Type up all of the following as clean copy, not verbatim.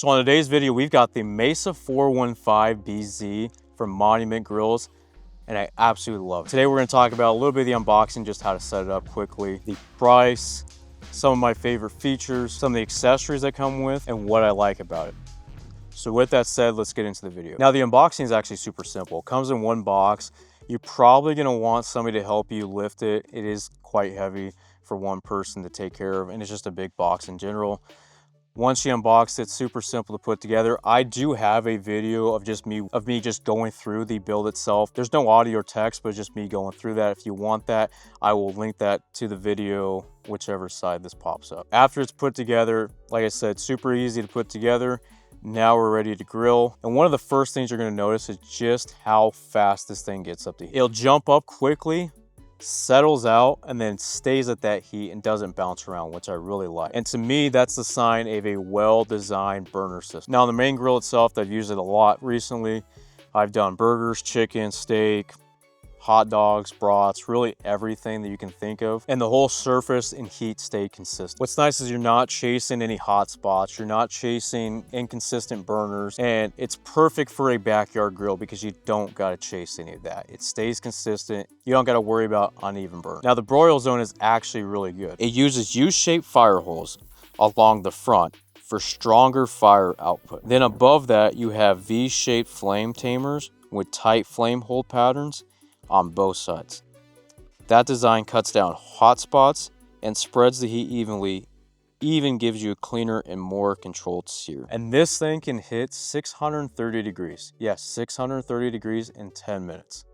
So on today's video, we've got the Mesa 415BZ from Monument Grills, and I absolutely love it. Today we're going to talk about a little bit of the unboxing, just how to set it up quickly, the price, some of my favorite features, some of the accessories that come with, and what I like about it. So with that said, let's get into the video. Now the unboxing is actually super simple. It comes in one box. You're probably going to want somebody to help you lift it. It is quite heavy for one person to take care of, and it's just a big box in general. Once you unbox it, it's super simple to put together. I do have a video of me just going through the build itself. There's no audio or text, but just me going through that. If you want that, I will link that to the video, whichever side this pops up. After it's put together, like I said, super easy to put together. Now we're ready to grill. And one of the first things you're gonna notice is just how fast this thing gets up to heat. It'll jump up quickly, settles out, and then stays at that heat and doesn't bounce around, which I really like. And to me, that's the sign of a well-designed burner system. Now, on the main grill itself, I've used it a lot recently. I've done burgers, chicken, steak, hot dogs, brats, really everything that you can think of. And the whole surface and heat stay consistent. What's nice is you're not chasing any hot spots. You're not chasing inconsistent burners. And it's perfect for a backyard grill because you don't gotta chase any of that. It stays consistent. You don't gotta worry about uneven burn. Now the broil zone is actually really good. It uses U-shaped fire holes along the front for stronger fire output. Then above that, you have V-shaped flame tamers with tight flame hold patterns on both sides. That design cuts down hot spots and spreads the heat evenly, even gives you a cleaner and more controlled sear. And this thing can hit 630 degrees. Yes, 630 degrees in 10 minutes.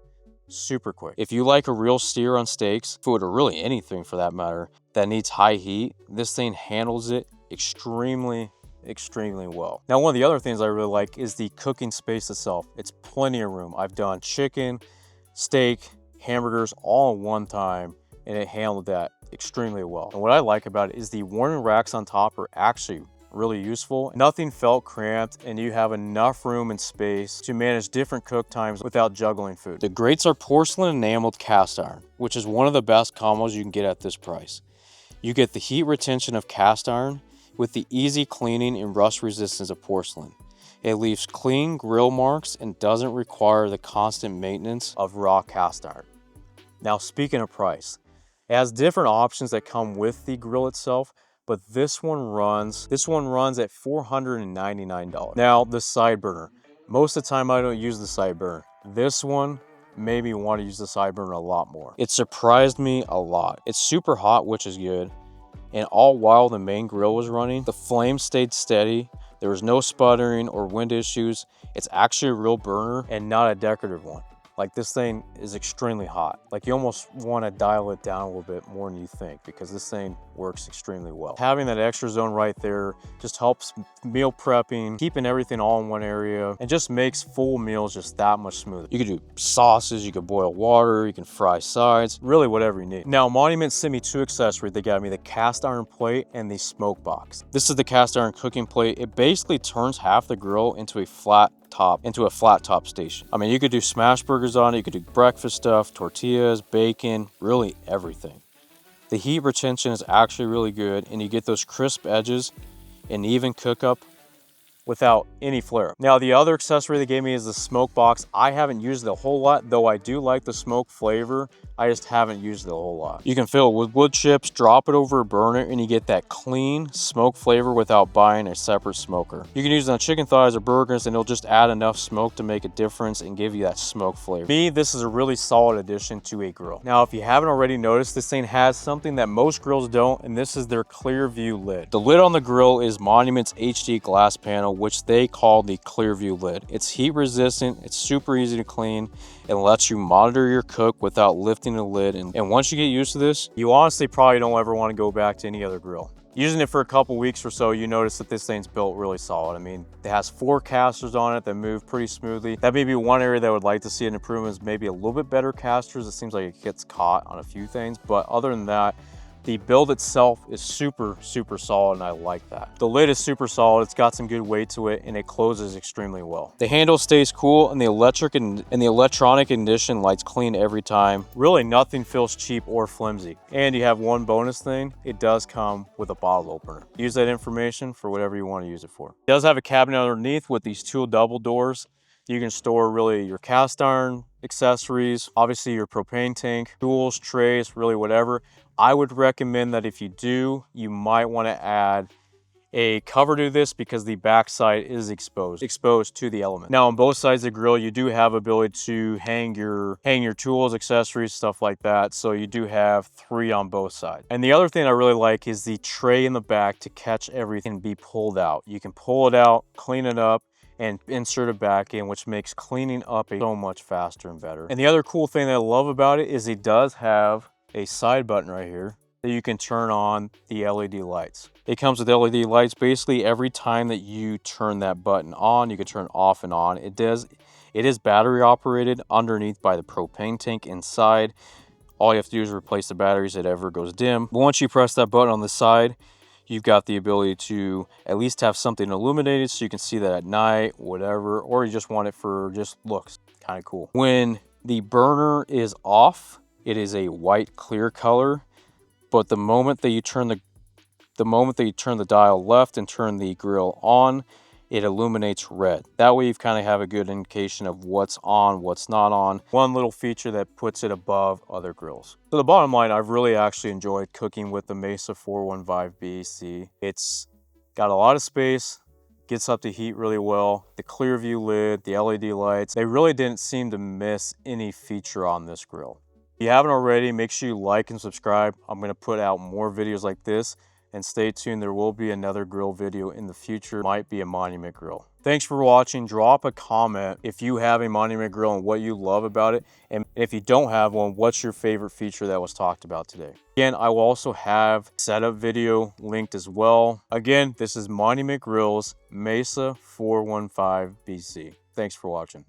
Super quick. If you like a real sear on steaks, food, or really anything for that matter, that needs high heat, this thing handles it extremely well. Now, one of the other things I really like is the cooking space itself. It's plenty of room. I've done chicken, steak, hamburgers all in one time, and it handled that extremely well. And what I like about it is the warming racks on top are actually really useful. Nothing felt cramped, and you have enough room and space to manage different cook times without juggling food. The grates are porcelain enameled cast iron, which is one of the best combos you can get at this price. You get the heat retention of cast iron with the easy cleaning and rust resistance of porcelain. It leaves clean grill marks and doesn't require the constant maintenance of raw cast iron. Now, speaking of price, it has different options that come with the grill itself, but this one runs at $499. Now, the side burner. Most of the time I don't use the side burner. This one made me want to use the side burner a lot more. It surprised me a lot. It's super hot, which is good. And all while the main grill was running, the flame stayed steady. There was no sputtering or wind issues. It's actually a real burner and not a decorative one. Like, this thing is extremely hot. Like, you almost want to dial it down a little bit more than you think because this thing works extremely well. Having that extra zone right there just helps meal prepping, keeping everything all in one area, and just makes full meals just that much smoother. You could do sauces, you could boil water, you can fry sides, really whatever you need. Now, Monument sent me two accessories. They got me the cast iron plate and the smoke box. This is the cast iron cooking plate. It basically turns half the grill into a flat top station. I mean, you could do smash burgers on it, you could do breakfast stuff, tortillas, bacon, really everything. The heat retention is actually really good, and you get those crisp edges and even cook up without any flare. Now, the other accessory they gave me is the smoke box. I haven't used it a whole lot, though I do like the smoke flavor. I just haven't used it a whole lot. You can fill it with wood chips, drop it over a burner, and you get that clean smoke flavor without buying a separate smoker. You can use it on chicken thighs or burgers, and it'll just add enough smoke to make a difference and give you that smoke flavor. For me, this is a really solid addition to a grill. Now, if you haven't already noticed, this thing has something that most grills don't, and this is their Clearview lid. The lid on the grill is Monument's HD glass panel, which they call the Clearview lid. It's heat resistant, it's super easy to clean, and lets you monitor your cook without lifting the lid. And once you get used to this, you honestly probably don't ever want to go back to any other grill. Using it for a couple weeks or so, you notice that this thing's built really solid. I mean, it has 4 casters on it that move pretty smoothly. That may be one area that I would like to see an improvement, is maybe a little bit better casters. It seems like it gets caught on a few things, but other than that, The build itself is super solid, and I like that. The lid is super solid, it's got some good weight to it, and it closes extremely well. The handle stays cool, and the electronic ignition lights clean every time. Really nothing feels cheap or flimsy. And you have one bonus thing, it does come with a bottle opener. Use that information for whatever you want to use it for. It does have a cabinet underneath with these 2 double doors. You can store really your cast iron accessories, obviously your propane tank, tools, trays, really whatever. I would recommend that if you do, you might want to add a cover to this because the backside is exposed to the element. Now on both sides of the grill, you do have ability to hang your tools, accessories, stuff like that. So you do have 3 on both sides. And the other thing I really like is the tray in the back to catch everything be pulled out. You can pull it out, clean it up, and insert it back in, which makes cleaning up so much faster and better. And the other cool thing that I love about it is it does have a side button right here that you can turn on the LED lights. It comes with LED lights basically every time that you turn that button on. You can turn off and on. It is battery operated underneath by the propane tank inside. All you have to do is replace the batteries if it ever goes dim. But once you press that button on the side, you've got the ability to at least have something illuminated so you can see that at night, whatever, or you just want it for just looks. Kind of cool. When the burner is off, it is a white clear color, but the moment that you turn the dial left and turn the grill on, it illuminates red. That way you kind of have a good indication of what's on, what's not on. One little feature that puts it above other grills. So the bottom line, I've really actually enjoyed cooking with the Mesa 415BZ. It's got a lot of space, gets up to heat really well. The Clearview lid, the LED lights, they really didn't seem to miss any feature on this grill. If you haven't already, make sure you like and subscribe. I'm gonna put out more videos like this. And stay tuned, there will be another grill video in the future. Might be a Monument grill. Thanks for watching. Drop a comment if you have a Monument grill and what you love about it. And if you don't have one, what's your favorite feature that was talked about today? Again, I will also have setup video linked as well. Again, this is Monument Grills Mesa 415BZ. Thanks for watching.